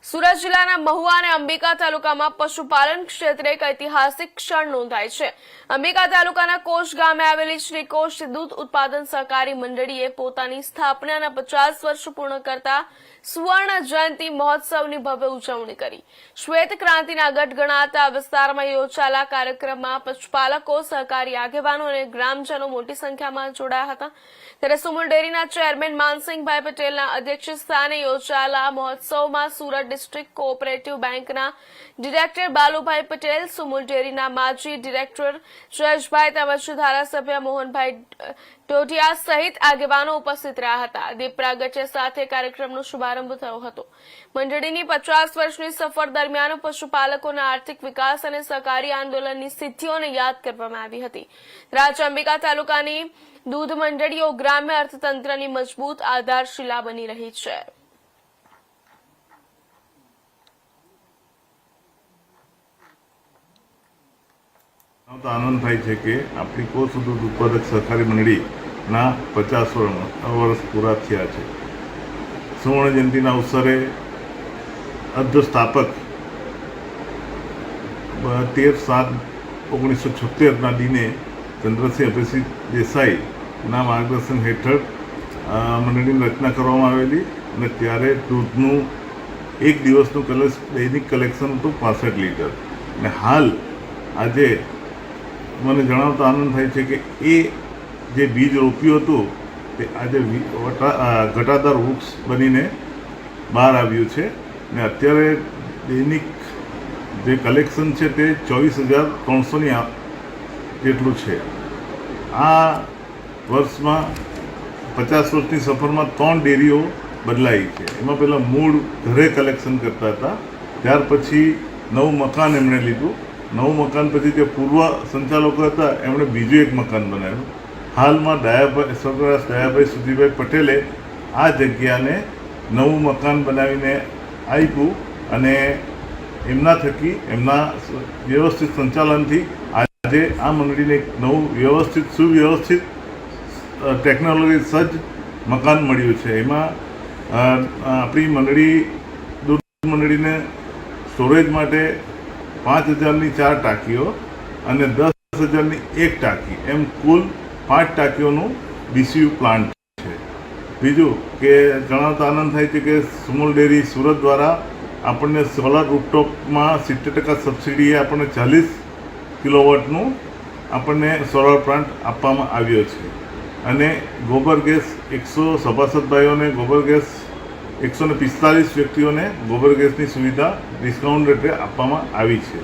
સુરત જિલ્લાના મહુવા અને અંબિકા તાલુકામાં પશુપાલન ક્ષેત્રે એક ઐતિહાસિક ક્ષણ નોંધાઈ છે। અંબિકા તાલુકાના કોશ ગામે આવેલી શ્રી કોશ દૂધ ઉત્પાદન સહકારી મંડળીએ પોતાની સ્થાપનાના 50 વર્ષ પૂર્ણ કરતા સુવર્ણ જયંતિ મહોત્સવની ભવ્ય ઉજવણી કરી। શ્વેત ક્રાંતિના ગઢ ગણાતા વિસ્તારમાં યોજાયેલા કાર્યક્રમમાં પશુપાલકો, સહકારી આગેવાનો અને ગ્રામજનો મોટી સંખ્યામાં જોડાયા હતા। ત્યારે સુમુલ ડેરીના ચેરમેન માનસિંહભાઈ પટેલના અધ્યક્ષ સ્થાને યોજાયેલા મહોત્સવમાં સુરત ડિસ્ટ્રિક્ટ કોઓપરેટિવ બેંકના ડિરેક્ટર બાલુભાઈ પટેલ, સુમુલ ડેરીના માજી ડિરેક્ટર જયેશભાઈ તેમજ ધારાસભ્ય મોહનભાઈ ટોટિયા સહિત આગેવાનો ઉપસ્થિત રહ્યા હતા। દીપ પ્રાગટ્ય સાથે કાર્યક્રમનો શુભારંભ થયો હતો। મંડળીની 50 વર્ષની સફર દરમિયાન પશુપાલકોના આર્થિક વિકાસ અને સહકારી આંદોલનની સિદ્ધિઓને યાદ કરવામાં આવી હતી। રાજ્ય અંબિકા તાલુકાની દૂધ મંડળીઓ ગ્રામ્ય અર્થતંત્રની મજબૂત આધારશિલા બની રહી છે। આનંદ થાય છે કે આપણી કોશ દૂધ ઉત્પાદક સહકારી મંડળીના 50 વર્ષ પૂરા થયા છે। સુવર્ણ જયંતિના અવસરે અર્ધસ્થાપક 13/7/1976ના દિને ચંદ્રસિંહ અભયસિંહ દેસાઈના માર્ગદર્શન હેઠળ મંડળીની રચના કરવામાં આવેલી અને ત્યારે દૂધનું એક દિવસનું દૈનિક કલેક્શન હતું 65 લીટર અને હાલ આજે મને જણાવતા આનંદ થાય છે કે એ જે બીજ રોપ્યું હતું તે આજે ઘટાદાર વૃક્ષ બનીને બહાર આવ્યું છે અને અત્યારે દૈનિક જે કલેક્શન છે તે 24,300 જેટલું છે। આ વર્ષમાં 50 વર્ષની સફરમાં 3 ડેરીઓ બદલાઈ છે। એમાં પહેલાં મૂળ ઘરે કલેક્શન કરતા હતા, ત્યાર પછી નવું મકાન એમણે લીધું। નવું મકાન પછી જે પૂર્વ સંચાલકો હતા એમણે બીજું એક મકાન બનાવ્યું। હાલમાં સ્વર્ગસ્થ દયાભાઈ સુધીભાઈ પટેલે આ જગ્યાને નવું મકાન બનાવીને આપ્યું અને એમના થકી એમના વ્યવસ્થિત સંચાલનથી આજે આ મંડળીને એક નવું સુવ્યવસ્થિત ટેકનોલોજી સજ્જ મકાન મળ્યું છે। એમાં આપણી મંડળી દૂધ મંડળીને સ્ટોરેજ માટે 5,000ની 4 ટાંકીઓ અને 10,000ની 1 ટાંકી એમ કુલ 5 ટાંકીઓનું BCU પ્લાન્ટ છે। બીજું કે જણાવતા આનંદ થાય છે કે સુમુલ ડેરી સુરત દ્વારા આપણને સોલાર રૂફટોપમાં 70% સબસિડીએ આપણને 40 કિલોવોટનું આપણને સોલાર પ્લાન્ટ આપવામાં આવ્યો છે અને ગોબર ગેસ 100 સભાસદ ભાઈઓને ગોબર ગેસ 145 વ્યક્તિઓને ગોબર ગેસની સુવિધા ડિસ્કાઉન્ટ રેટે આપવામાં આવી છે।